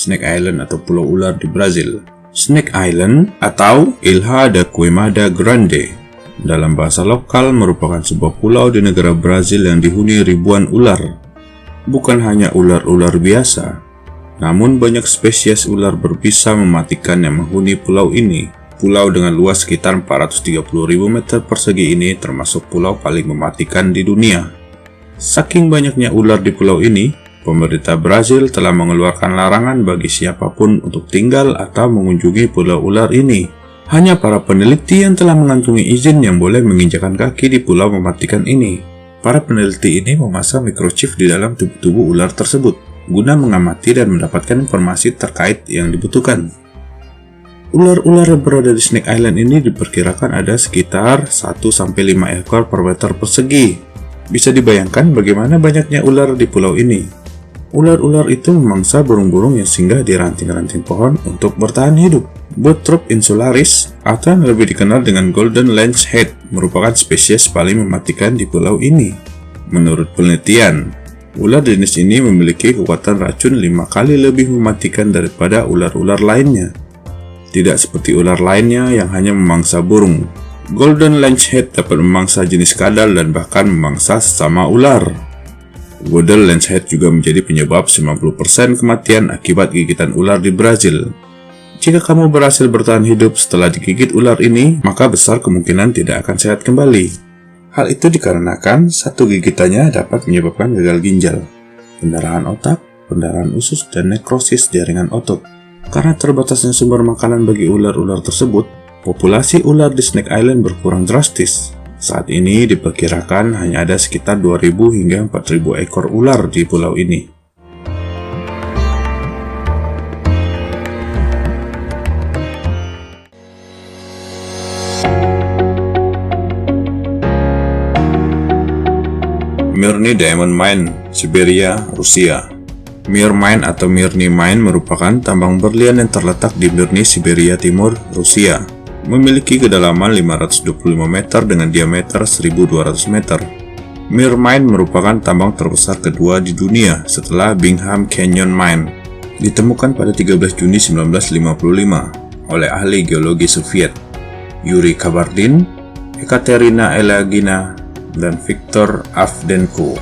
Snake Island atau Pulau Ular di Brazil. Snake Island atau Ilha da Queimada Grande dalam bahasa lokal merupakan sebuah pulau di negara Brazil yang dihuni ribuan ular. Bukan hanya ular-ular biasa, namun banyak spesies ular berbisa mematikan yang menghuni pulau ini. Pulau dengan luas sekitar 430.000 meter persegi ini termasuk pulau paling mematikan di dunia. Saking banyaknya ular di pulau ini, pemerintah Brazil telah mengeluarkan larangan bagi siapapun untuk tinggal atau mengunjungi pulau ular ini. Hanya para peneliti yang telah mengantungi izin yang boleh menginjakan kaki di pulau mematikan ini. Para peneliti ini memasang microchip di dalam tubuh ular tersebut guna mengamati dan mendapatkan informasi terkait yang dibutuhkan. Ular-ular yang berada di Snake Island ini diperkirakan ada sekitar 1-5 ekor per meter persegi. Bisa dibayangkan bagaimana banyaknya ular di pulau ini. Ular-ular itu memangsa burung-burung yang singgah di ranting-ranting pohon untuk bertahan hidup. Botrop insularis atau yang lebih dikenal dengan Golden Lancehead merupakan spesies paling mematikan di pulau ini. Menurut penelitian, ular jenis ini memiliki kekuatan racun 5 kali lebih mematikan daripada ular-ular lainnya. Tidak seperti ular lainnya yang hanya memangsa burung. Golden Lancehead dapat memangsa jenis kadal dan bahkan memangsa sesama ular. Golden Lancehead juga menjadi penyebab 90% kematian akibat gigitan ular di Brazil. Jika kamu berhasil bertahan hidup setelah digigit ular ini, maka besar kemungkinan tidak akan sehat kembali. Hal itu dikarenakan satu gigitannya dapat menyebabkan gagal ginjal, pendarahan otak, pendarahan usus, dan nekrosis jaringan otot. Karena terbatasnya sumber makanan bagi ular-ular tersebut, populasi ular di Snake Island berkurang drastis. Saat ini diperkirakan hanya ada sekitar 2.000 hingga 4.000 ekor ular di pulau ini. Mirny Diamond Mine, Siberia, Rusia. Mir Mine atau Mirny Mine merupakan tambang berlian yang terletak di Mirny, Siberia Timur, Rusia. Memiliki kedalaman 525 meter dengan diameter 1.200 meter. Mir Mine merupakan tambang terbesar kedua di dunia setelah Bingham Canyon Mine. Ditemukan pada 13 Juni 1955 oleh ahli geologi Soviet Yuri Kabardin, Ekaterina Elagina, dan Viktor Avdenko.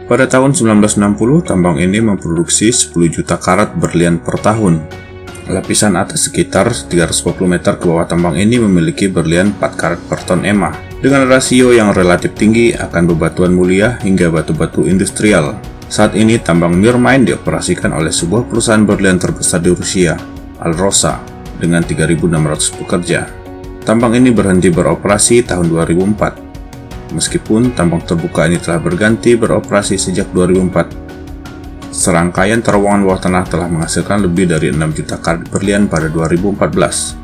Pada tahun 1960, tambang ini memproduksi 10 juta karat berlian per tahun. Lapisan atas sekitar 340 meter ke bawah tambang ini memiliki berlian 4 karat per ton emah, dengan rasio yang relatif tinggi akan bebatuan mulia hingga batu-batu industrial. Saat ini, tambang Mir Mine dioperasikan oleh sebuah perusahaan berlian terbesar di Rusia, Alrosa, dengan 3.600 pekerja. Tambang ini berhenti beroperasi tahun 2004. Meskipun tambang terbuka ini telah berganti beroperasi sejak 2004, serangkaian terowongan bawah tanah telah menghasilkan lebih dari 6 juta karat berlian pada 2014.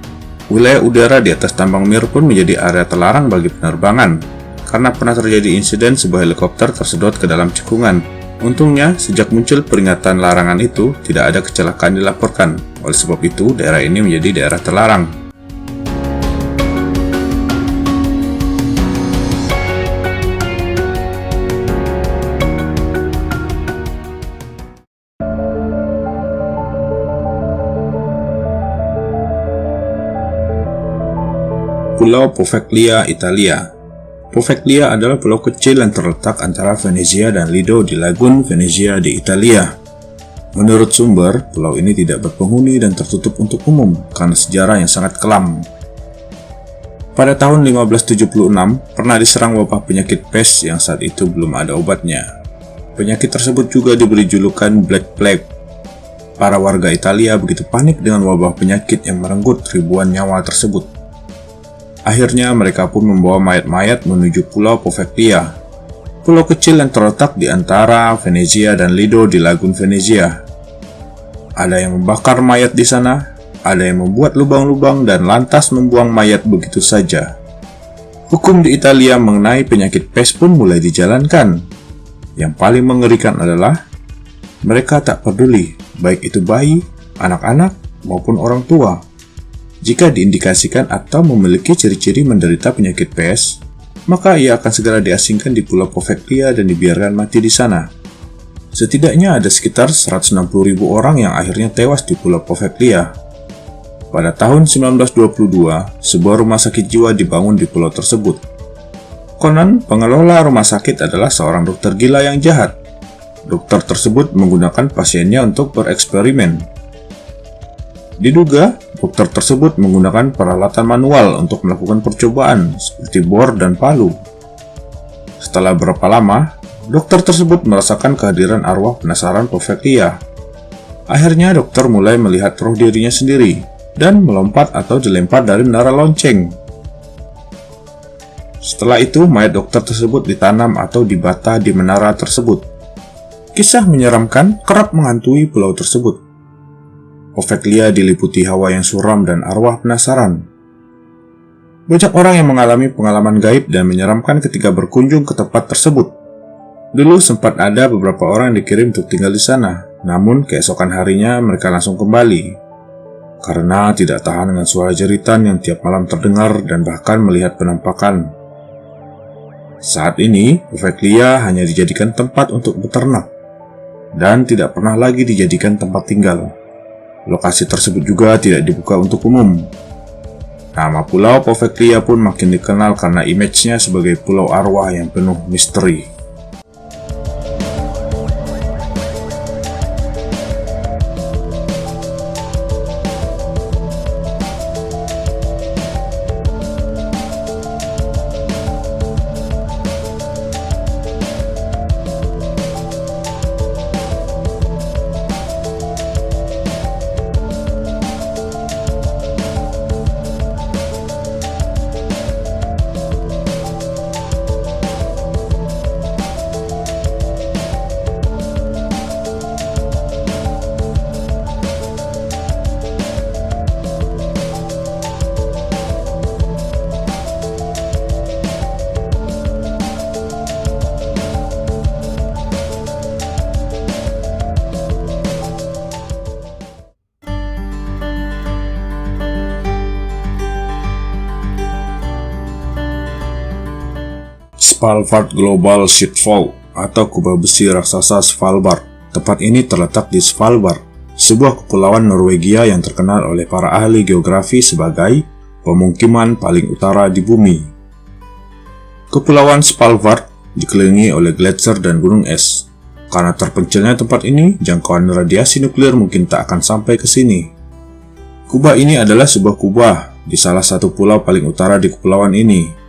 Wilayah udara di atas tambang Mir pun menjadi area terlarang bagi penerbangan, karena pernah terjadi insiden sebuah helikopter tersedot ke dalam cekungan. Untungnya, sejak muncul peringatan larangan itu, tidak ada kecelakaan dilaporkan. Oleh sebab itu, daerah ini menjadi daerah terlarang. Pulau Poveglia, Italia. Poveglia adalah pulau kecil yang terletak antara Venezia dan Lido di Lagun Venezia di Italia. Menurut sumber, pulau ini tidak berpenghuni dan tertutup untuk umum karena sejarah yang sangat kelam. Pada tahun 1576, pernah diserang wabah penyakit pes yang saat itu belum ada obatnya. Penyakit tersebut juga diberi julukan Black Plague. Para warga Italia begitu panik dengan wabah penyakit yang merenggut ribuan nyawa tersebut. Akhirnya mereka pun membawa mayat-mayat menuju Pulau Poveglia, pulau kecil yang terletak di antara Venezia dan Lido di Lagun Venezia. Ada yang membakar mayat di sana, ada yang membuat lubang-lubang dan lantas membuang mayat begitu saja. Hukum di Italia mengenai penyakit pes pun mulai dijalankan. Yang paling mengerikan adalah mereka tak peduli, baik itu bayi, anak-anak, maupun orang tua. Jika diindikasikan atau memiliki ciri-ciri menderita penyakit pes, maka ia akan segera diasingkan di Pulau Poveglia dan dibiarkan mati di sana. Setidaknya ada sekitar 160.000 orang yang akhirnya tewas di Pulau Poveglia. Pada tahun 1922, sebuah rumah sakit jiwa dibangun di pulau tersebut. Konon, pengelola rumah sakit adalah seorang dokter gila yang jahat. Dokter tersebut menggunakan pasiennya untuk bereksperimen. Diduga, dokter tersebut menggunakan peralatan manual untuk melakukan percobaan, seperti bor dan palu. Setelah berapa lama, dokter tersebut merasakan kehadiran arwah penasaran Poveglia. Akhirnya dokter mulai melihat roh dirinya sendiri dan melompat atau dilempar dari menara lonceng. Setelah itu, mayat dokter tersebut ditanam atau dibata di menara tersebut. Kisah menyeramkan kerap menghantui pulau tersebut. Poveglia diliputi hawa yang suram dan arwah penasaran. Banyak orang yang mengalami pengalaman gaib dan menyeramkan ketika berkunjung ke tempat tersebut. Dulu sempat ada beberapa orang yang dikirim untuk tinggal di sana, namun keesokan harinya mereka langsung kembali. Karena tidak tahan dengan suara jeritan yang tiap malam terdengar dan bahkan melihat penampakan. Saat ini, Poveglia hanya dijadikan tempat untuk beternak, dan tidak pernah lagi dijadikan tempat tinggal. Lokasi tersebut juga tidak dibuka untuk umum. Nama Pulau Poveglia pun makin dikenal karena image-nya sebagai pulau arwah yang penuh misteri. Svalbard Global Shitfall atau kubah besi raksasa Svalbard. Tempat ini terletak di Svalbard, sebuah kepulauan Norwegia yang terkenal oleh para ahli geografi sebagai pemukiman paling utara di bumi. Kepulauan Svalbard dikelilingi oleh gletser dan gunung es. Karena terpencilnya tempat ini, jangkauan radiasi nuklir mungkin tak akan sampai ke sini. Kubah ini adalah sebuah kubah di salah satu pulau paling utara di kepulauan ini.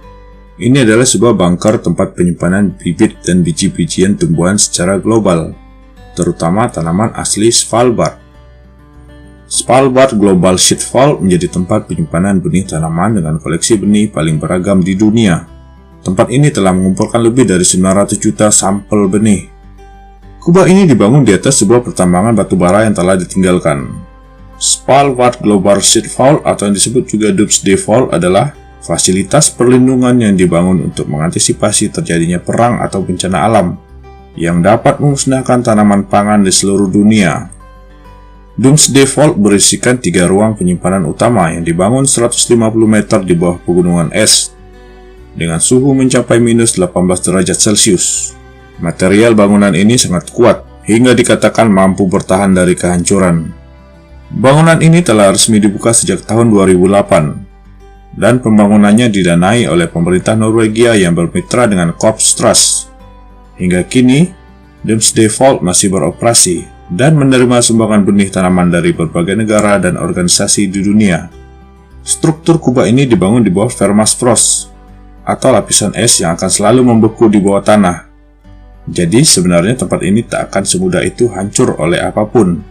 Ini adalah sebuah bunker tempat penyimpanan bibit dan biji-bijian tumbuhan secara global, terutama tanaman asli Svalbard. Svalbard Global Shitfall menjadi tempat penyimpanan benih tanaman dengan koleksi benih paling beragam di dunia. Tempat ini telah mengumpulkan lebih dari 900 juta sampel benih. Kubah ini dibangun di atas sebuah pertambangan batu bara yang telah ditinggalkan. Svalbard Global Shitfall atau yang disebut juga Doomsday Fall adalah fasilitas perlindungan yang dibangun untuk mengantisipasi terjadinya perang atau bencana alam yang dapat memusnahkan tanaman pangan di seluruh dunia. Doomsday Vault berisikan 3 ruang penyimpanan utama yang dibangun 150 meter di bawah pegunungan es dengan suhu mencapai minus 18 derajat Celcius. Material bangunan ini sangat kuat hingga dikatakan mampu bertahan dari kehancuran. Bangunan ini telah resmi dibuka sejak tahun 2008. Dan pembangunannya didanai oleh pemerintah Norwegia yang bermitra dengan Korps Trust. Hingga kini, Doomsday Vault masih beroperasi dan menerima sumbangan benih tanaman dari berbagai negara dan organisasi di dunia. Struktur kubah ini dibangun di bawah permafrost atau lapisan es yang akan selalu membeku di bawah tanah. Jadi sebenarnya tempat ini tak akan semudah itu hancur oleh apapun.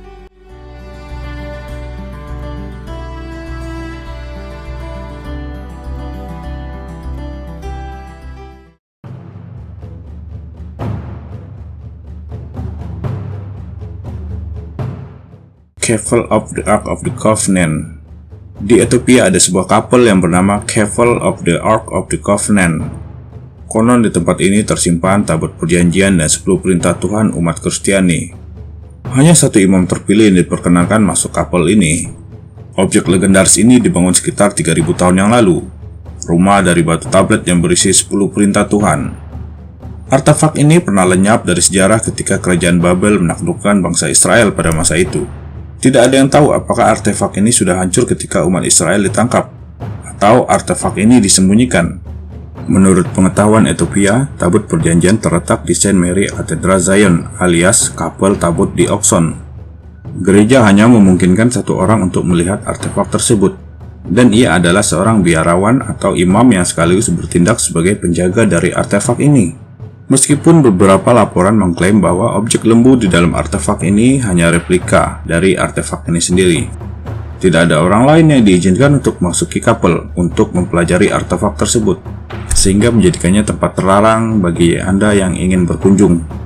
Couple of the Ark of the Covenant. Di Ethiopia ada sebuah couple yang bernama Couple of the Ark of the Covenant. Konon di tempat ini tersimpan tabut perjanjian dan 10 perintah Tuhan umat Kristiani. Hanya satu imam terpilih yang diperkenankan masuk couple ini. Objek legendaris ini dibangun sekitar 3000 tahun yang lalu. Rumah dari batu tablet yang berisi 10 perintah Tuhan. Artefak ini pernah lenyap dari sejarah ketika kerajaan Babel menaklukkan bangsa Israel pada masa itu. Tidak ada yang tahu apakah artefak ini sudah hancur ketika umat Israel ditangkap, atau artefak ini disembunyikan. Menurut pengetahuan Ethiopia, tabut perjanjian terletak di Saint Mary Cathedral Zion alias kapel tabut di Oxon. Gereja hanya memungkinkan satu orang untuk melihat artefak tersebut, dan ia adalah seorang biarawan atau imam yang sekaligus bertindak sebagai penjaga dari artefak ini. Meskipun beberapa laporan mengklaim bahwa objek lembu di dalam artefak ini hanya replika dari artefak ini sendiri, tidak ada orang lain yang diizinkan untuk memasuki kapel untuk mempelajari artefak tersebut, sehingga menjadikannya tempat terlarang bagi Anda yang ingin berkunjung.